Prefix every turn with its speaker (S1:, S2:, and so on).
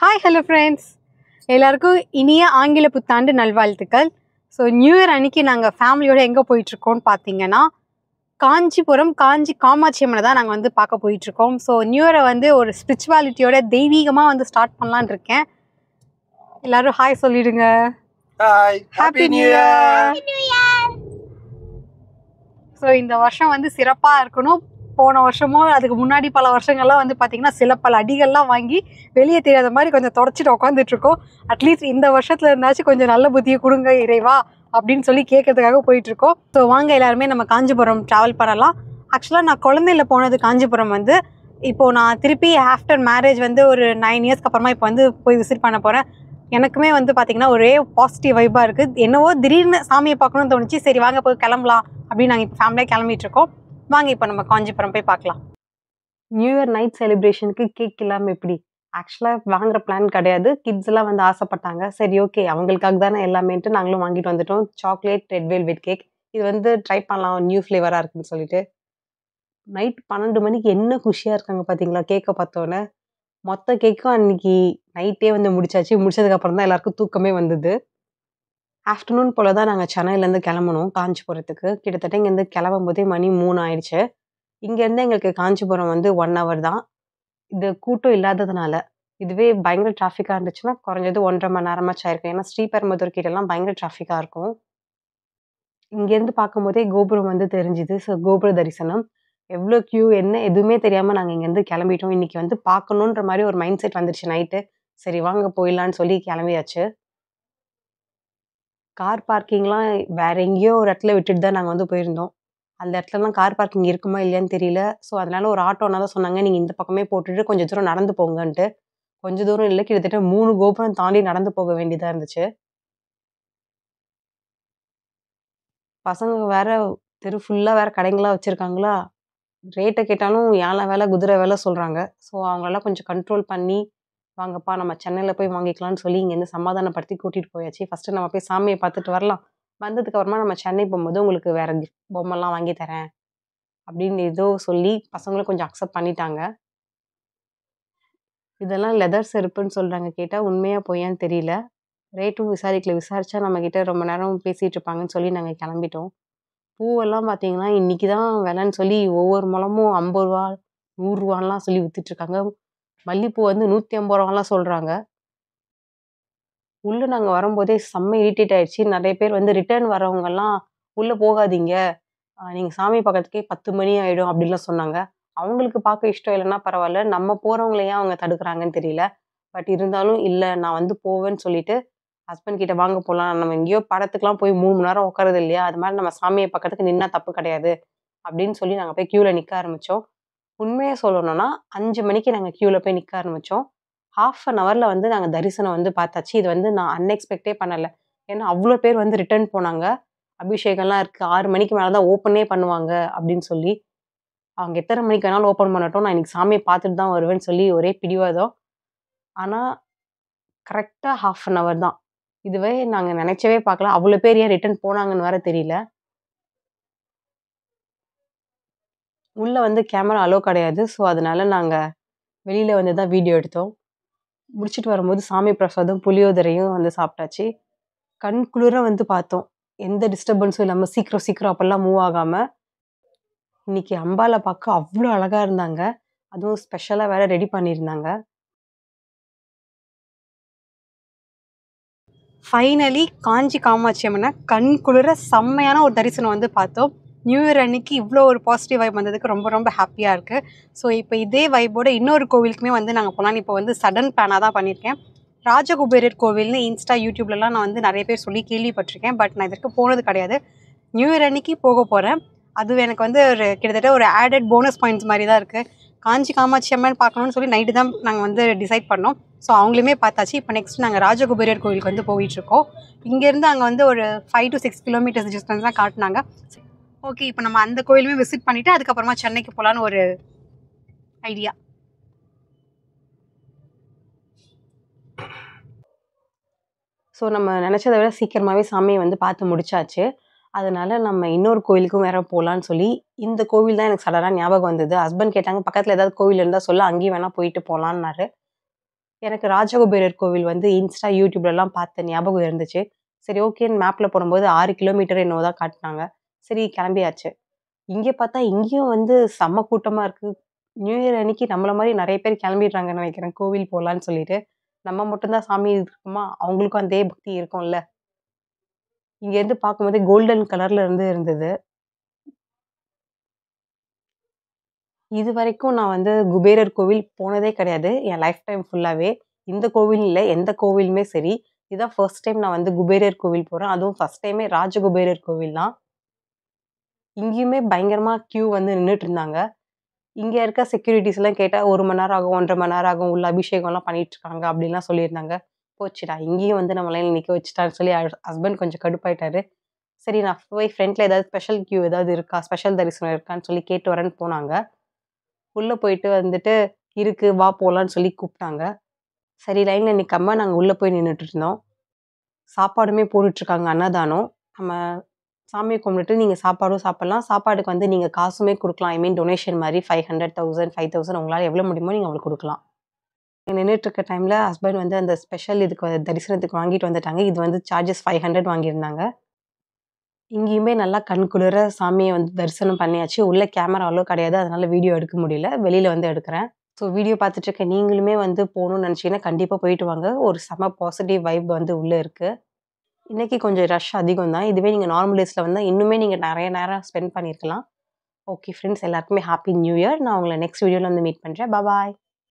S1: Hi hello friends, எல்லாருக்கும் இனிய ஆங்கில புத்தாண்டு நல்வாழ்த்துக்கள். ஸோ நியூ இயர் அன்னைக்கு நாங்கள் ஃபேமிலியோடு எங்கே போயிட்டுருக்கோம்னு பார்த்தீங்கன்னா, காஞ்சிபுரம் காஞ்சி காமாட்சி அம்மனை தான் நாங்கள் வந்து பார்க்க போயிட்டுருக்கோம். ஸோ நியூ இயரை வந்து ஒரு ஸ்பிரிச்சுவாலிட்டியோட தெய்வீகமாக வந்து ஸ்டார்ட் பண்ணலான்னு இருக்கேன். எல்லாரும் ஹாய் சொல்லிடுங்க.
S2: Hi,
S1: happy new year. So இந்த வருஷம் வந்து சிறப்பாக இருக்கணும். போன வருஷமும் அதுக்கு முன்னாடி பல வருஷங்கள்லாம் வந்து பார்த்திங்கன்னா பல அடிகள்லாம் வாங்கி வெளியே தெரியாத மாதிரி கொஞ்சம் தொடச்சிட்டு உட்காந்துட்ருக்கோம். அட்லீஸ்ட் இந்த வருஷத்துல இருந்தாச்சும் கொஞ்சம் நல்ல புத்தியை கொடுங்க இறைவா அப்படின்னு சொல்லி கேட்கறதுக்காக போயிட்டுருக்கோம். ஸோ வாங்க எல்லாருமே நம்ம காஞ்சிபுரம் ட்ராவல் பண்ணலாம். ஆக்சுவலாக நான் குழந்தையில போனது காஞ்சிபுரம் வந்து, இப்போது நான் திருப்பி ஆஃப்டர் மேரேஜ் வந்து ஒரு 9 இயர்ஸ்க்கு அப்புறமா இப்போ வந்து போய் விசிட் பண்ண போகிறேன். எனக்குமே வந்து பார்த்திங்கன்னா ஒரே பாசிட்டிவ் வைப்பாக இருக்குது. என்னவோ திடீர்னு சாமியை பார்க்கணும்னு தோணுச்சு. சரி வாங்க போய் கிளம்பலாம் அப்படின்னு நாங்கள் இப்போ ஃபேமிலியாக கிளம்பிட்டுருக்கோம். வாங்க இப்போ நம்ம காஞ்சிபுரம் போய் பார்க்கலாம். நியூ இயர் நைட் செலிப்ரேஷனுக்கு கேக் இல்லாமல் எப்படி? ஆக்சுவலாக வாங்குற பிளான் கிடையாது. கிட்ஸ் எல்லாம் வந்து ஆசைப்பட்டாங்க. சரி ஓகே, அவங்களுக்காக தானே எல்லாமேன்ட்டு நாங்களும் வாங்கிட்டு வந்துட்டோம். Chocolate red velvet cake. இது வந்து ட்ரை பண்ணலாம், நியூ ஃப்ளேவராக இருக்குன்னு சொல்லிட்டு. நைட் 12 மணிக்கு என்ன குஷியாக இருக்காங்க பார்த்தீங்களா கேக்கை பார்த்தோன்னே. மொத்த கேக்கும் அன்னைக்கு நைட்டே வந்து முடிச்சாச்சு. முடிச்சதுக்கப்புறம் தான் எல்லாருக்கும் தூக்கமே வந்தது. ஆஃப்டர்நூன் போல் தான் நாங்கள் சென்னையிலேருந்து கிளம்பணும் காஞ்சிபுரத்துக்கு. கிட்டத்தட்ட இங்கேருந்து கிளம்பும் போதே மணி 3 ஆயிடுச்சு. இங்கேருந்து எங்களுக்கு காஞ்சிபுரம் வந்து 1 ஹவர் தான். இது கூட்டம் இல்லாததுனால. இதுவே பயங்கர டிராஃபிக்காக இருந்துச்சுன்னா குறைஞ்சது 1.5 மணி நேரமாச்சும் ஆயிருக்கும். ஏன்னா ஸ்ரீபெரும்புதூர் கிட்டலாம் பயங்கர டிராஃபிக்காக இருக்கும். இங்கேருந்து பார்க்கும்போதே கோபுரம் வந்து தெரிஞ்சுது. ஸோ கோபுர தரிசனம். எவ்வளோ க்யூ என்ன எதுவுமே தெரியாமல் நாங்கள் இங்கேருந்து கிளம்பிட்டோம். இன்றைக்கி வந்து பார்க்கணுன்ற மாதிரி ஒரு மைண்ட் செட் வந்துருச்சு நைட்டு. சரி வாங்க போயிடலான்னு சொல்லி கிளம்பியாச்சு. கார் பார்க்கிங்லாம் வேற எங்கேயோ ஒரு இடத்துல விட்டுட்டு தான் நாங்கள் வந்து போயிருந்தோம். அந்த இடத்துலலாம் கார் பார்க்கிங் இருக்குமா இல்லையான்னு தெரியல. ஸோ அதனால ஒரு ஆட்டோனா தான் சொன்னாங்க, நீங்கள் இந்த பக்கமே போட்டுட்டு கொஞ்சம் தூரம் நடந்து போங்கன்ட்டு. கொஞ்சம் தூரம் இல்லை, கிட்டத்தட்ட 3 கோபுரம் தாண்டி நடந்து போக வேண்டியதாக இருந்துச்சு. பசங்க வேற தெரு ஃபுல்லாக வேற கடைங்களாக வச்சுருக்காங்களா, ரேட்டை கேட்டாலும் யானை வேலை குதிரை வேலை சொல்கிறாங்க. ஸோ அவங்களெல்லாம் கொஞ்சம் கண்ட்ரோல் பண்ணி, வாங்கப்பா நம்ம சென்னையில் போய் வாங்கிக்கலாம்னு சொல்லி இங்கேருந்து சமாதானப்படுத்தி கூட்டிகிட்டு போயாச்சு. ஃபஸ்ட்டு நம்ம போய் சாமியை பார்த்துட்டு வரலாம். வந்ததுக்கப்புறமா நம்ம சென்னை போகும்போது உங்களுக்கு வேறு பொம்மைலாம் வாங்கி தரேன் அப்படின்னு ஏதோ சொல்லி பசங்களும் கொஞ்சம் அக்செப்ட் பண்ணிட்டாங்க. இதெல்லாம் லெதர் செருப்புன்னு சொல்கிறாங்க. கேட்டால் உண்மையாக பொய்யான்னு தெரியல. ரேட்டும் விசாரிக்கல. விசாரித்தா நம்மக்கிட்ட ரொம்ப நேரம் பேசிகிட்டு இருப்பாங்கன்னு சொல்லி நாங்கள் கிளம்பிட்டோம். பூவெல்லாம் பார்த்தீங்கன்னா இன்றைக்கி தான் விலைன்னு சொல்லி ஒவ்வொரு முழமும் 50 ரூபா 100 ரூபான்லாம் சொல்லி விற்றுட்ருக்காங்க. மல்லிப்பூ வந்து 150 ரூபாலாம் சொல்கிறாங்க. உள்ளே நாங்கள் வரும்போதே செம்ம இரிட்டேட் ஆயிடுச்சு. நிறைய பேர் வந்து ரிட்டர்ன் வரவங்கெல்லாம் உள்ளே போகாதீங்க, நீங்கள் சாமி பார்க்கறதுக்கே 10 மணி ஆகிடும் அப்படின்லாம் சொன்னாங்க. அவங்களுக்கு பார்க்க இஷ்டம் இல்லைன்னா பரவாயில்ல, நம்ம போகிறவங்கள ஏன் அவங்க தடுக்கிறாங்கன்னு தெரியல. பட் இருந்தாலும் இல்லை நான் வந்து போவேன்னு சொல்லிட்டு ஹஸ்பண்ட் கிட்ட வாங்க போகலாம், நம்ம எங்கேயோ படத்துக்குலாம் போய் 3 மணி நேரம் உட்காரது இல்லையா, அது மாதிரி நம்ம சாமியை பார்க்கறதுக்கு நின்னா தப்பு கிடையாது அப்படின்னு சொல்லி நாங்கள் போய் க்யூவில் நிற்க ஆரம்பித்தோம். உண்மையை சொல்லணும்னா 5 மணிக்கு நாங்கள் க்யூவில் போய் நிற்க ஆரம்பித்தோம். 1/2 ஹவரில் வந்து நாங்கள் தரிசனம் வந்து பார்த்தாச்சு. இது வந்து நான் அன்எக்ஸ்பெக்டே பண்ணலை. ஏன்னா அவ்வளோ பேர் வந்து ரிட்டர்ன் போனாங்க. அபிஷேகம்லாம் இருக்குது, 6 மணிக்கு மேலே தான் ஓப்பனே பண்ணுவாங்க அப்படின்னு சொல்லி. அவங்க எத்தனை மணிக்கு வேணாலும் ஓப்பன் பண்ணட்டும், நான் இன்றைக்கி சாமியை பார்த்துட்டு தான் வருவேன்னு சொல்லி ஒரே பிடிவாதம். ஆனால் கரெக்டாக 1/2 ஹவர் தான். இதுவே நாங்கள் நினச்சவே பார்க்கல. அவ்வளோ பேர் ஏன் ரிட்டர்ன் போனாங்கன்னு வேறு தெரியல. உள்ளே வந்து கேமரா அலோ கிடையாது. ஸோ அதனால நாங்கள் வெளியில் வந்து தான் வீடியோ எடுத்தோம். முடிச்சுட்டு வரும்போது சாமி பிரசாதம் புளியோதரையும் வந்து சாப்பிட்டாச்சு. கண் குளிர வந்து பார்த்தோம். எந்த டிஸ்டர்பன்ஸும் இல்லாமல் சீக்கிரம் சீக்கிரம் அப்போல்லாம் மூவ் ஆகாமல். இன்றைக்கி அம்பாவை பார்க்க அவ்வளோ அழகாக இருந்தாங்க. அதுவும் ஸ்பெஷலாக வேறு ரெடி பண்ணியிருந்தாங்க. ஃபைனலி காஞ்சி காமாட்சி அம்மனை கண் குளிர செம்மையான ஒரு தரிசனம் வந்து பார்த்தோம். நியூ இயர் அன்னைக்கு இவ்வளோ ஒரு பாசிட்டிவ் வைப் வந்ததுக்கு ரொம்ப ரொம்ப ஹாப்பியாக இருக்குது. ஸோ இப்போ இதே வைப்போட இன்னொரு கோவிலுக்குமே வந்து நாங்கள் போகலான்னு இப்போ வந்து சடன் பிளானாக தான் பண்ணியிருக்கேன். ராஜகுபேரர் கோவில்னு இன்ஸ்டா யூடியூப்லலாம் நான் வந்து நிறைய பேர் சொல்லி கேள்விப்பட்டிருக்கேன். பட் நான் இதற்கு போனது கிடையாது. நியூ இயர் அன்னைக்கு போக போகிறேன். அது எனக்கு வந்து ஒரு கிட்டத்தட்ட ஒரு ஆடட் போனஸ் பாயிண்ட்ஸ் மாதிரி தான் இருக்குது. காஞ்சி காமாட்சி அம்மன் பார்க்கணுன்னு சொல்லி நைட்டு தான் நாங்கள் வந்து டிசைட் பண்ணோம். ஸோ அவங்களுமே பார்த்தாச்சு. இப்போ நெக்ஸ்ட் நாங்கள் ராஜகுபேரர் கோவிலுக்கு வந்து போயிட்டுருக்கோம். இங்கேருந்து அங்கே வந்து ஒரு 5 to 6 கிலோமீட்டர்ஸ் டிஸ்டன்ஸ் தான் காட்டினாங்க. ஓகே, இப்போ நம்ம அந்த கோயிலுமே விசிட் பண்ணிவிட்டு அதுக்கப்புறமா சென்னைக்கு போகலான்னு ஒரு ஐடியா. ஸோ நம்ம நினச்சதை விட சீக்கிரமாகவே சாமியை வந்து பார்த்து முடிச்சாச்சு. அதனால் நம்ம இன்னொரு கோயிலுக்கும் வேறு போகலான்னு சொல்லி இந்த கோவில் தான் எனக்கு சடனாக ஞாபகம் வந்தது. ஹஸ்பண்ட் கேட்டாங்க, பக்கத்தில் ஏதாவது கோவில் இருந்தால் சொல்ல, அங்கேயும் வேணால் போயிட்டு போகலான்னாரு.
S2: எனக்கு ராஜகுபேரர் கோவில் வந்து இன்ஸ்டா, யூடியூப்லலாம் பார்த்த ஞாபகம் இருந்துச்சு. சரி ஓகேன்னு மேப்ல போடும்போது 6 கிலோமீட்டர் என்னவோ தான் காட்டுனாங்க. சரி கிளம்பியாச்சு. இங்க பார்த்தா இங்கேயும் வந்து செம்ம கூட்டமா இருக்கு. நியூ இயர் அன்னைக்கு நம்மள மாரி நெறைய பேர் கிளம்பிடுறாங்கன்னு நெனைக்கிறேன், கோவில் போலான்னு சொல்லிட்டு. நம்ம மட்டும் தான் சாமி இருக்குமா, அவங்களுக்கும் அதே பக்தி இருக்கும்ல. இங்கேருந்து பார்க்கும்போதே கோல்டன் கலர்ல இருந்தது. இதுவரைக்கும் நான் வந்து குபேரர் கோவில் போனதே கிடையாது. என் லைஃப் டைம் ஃபுல்லாவே. இந்த கோவில் இல்ல, எந்த கோவிலுமே சரி. இதான் ஃபர்ஸ்ட் டைம் நான் வந்து குபேரர் கோவில் போறேன். அதுவும் ஃபர்ஸ்ட் டைமே ராஜகுபேரர் கோவில் தான். இங்கேயுமே பயங்கரமா கியூ வந்து நின்னுட்டுருந்தாங்க. இங்க இருக்க செக்யூரிட்டீஸ்லாம் கேட்டா 1 மணி நேரம் ஆகும், 1 1/2 மணி நேரம் ஆகும். உள்ள அபிஷேகம்லாம் பண்ணிட்டுருக்காங்க அப்படின்லாம் சொல்லியிருந்தாங்க. போச்சுடா! இங்கேயும் வந்து நம்ம லைன்ல நிக்க வச்சுட்டான்னு சொல்லி ஹஸ்பண்ட் கொஞ்சம் கடுப்பாயிட்டாரு. சரி நான் போய் ஃப்ரண்ட்ல ஏதாவது ஸ்பெஷல் கியூ ஏதாவது இருக்கா? ஸ்பெஷல் தரிசனம் இருக்கான்னு சொல்லி கேட்டு வரேன்னு போனாங்க. உள்ள போயிட்டு வந்துட்டு, "இருக்கு வா போலான்னு" சொல்லி கூப்ட்டாங்க. சரி லைன்ல நிக்காம நாங்க உள்ள போய் நின்னுட்டு இருந்தோம். சாப்பாடுமே போட்டுட்ருக்காங்க அன்னதானம். நம்ம சாமிய கும்பிட்டுட்டு நீங்க சாப்பாடும் சாப்பிடலாம். சாப்பாடுக்கு வந்து நீங்க காசுமே குடுக்கலாம். ஐ மீன் டொனேஷன் மாரி 500, 1000, 5000 உங்களால எவ்வளோ முடியுமோ நீங்க அவங்களுக்கு குடுக்கலாம். நின்னுட்டு இருக்க டைம்ல ஹஸ்பண்ட் வந்து அந்த ஸ்பெஷல் இதுக்கு தரிசனத்துக்கு வாங்கிட்டு வந்துட்டாங்க. இது வந்து சார்ஜஸ் 500 வாங்கியிருந்தாங்க. இங்கேயுமே நல்லா கண்குளிர சாமிய வந்து தரிசனம் பண்ணியாச்சு. உள்ள கேமரா அலோ கிடையாது. அதனால வீடியோ எடுக்க முடியல. வெளியில வந்து எடுக்கிறேன். ஸோ வீடியோ பார்த்துட்டு இருக்க நீங்களுமே வந்து போணும்னு நினச்சீங்கன்னா, கண்டிப்பா போயிட்டு வாங்க. ஒரு செம்ம பாசிட்டிவ் வைப் வந்து உள்ள இருக்கு. இன்னைக்கு கொஞ்சம் ரஷ் அதிகம் தான். இதுவே நீங்க நார்மல் டேஸ்ல வந்தா இன்னுமே நீங்க நெறைய நேரம் ஸ்பெண்ட் பண்ணியிருக்கலாம். ஓகே ஃப்ரெண்ட்ஸ் எல்லாருக்குமே ஹேப்பி நியூ இயர். நான் உங்கள நெக்ஸ்ட் வீடியோல வந்து மீட் பண்றேன். பாய்.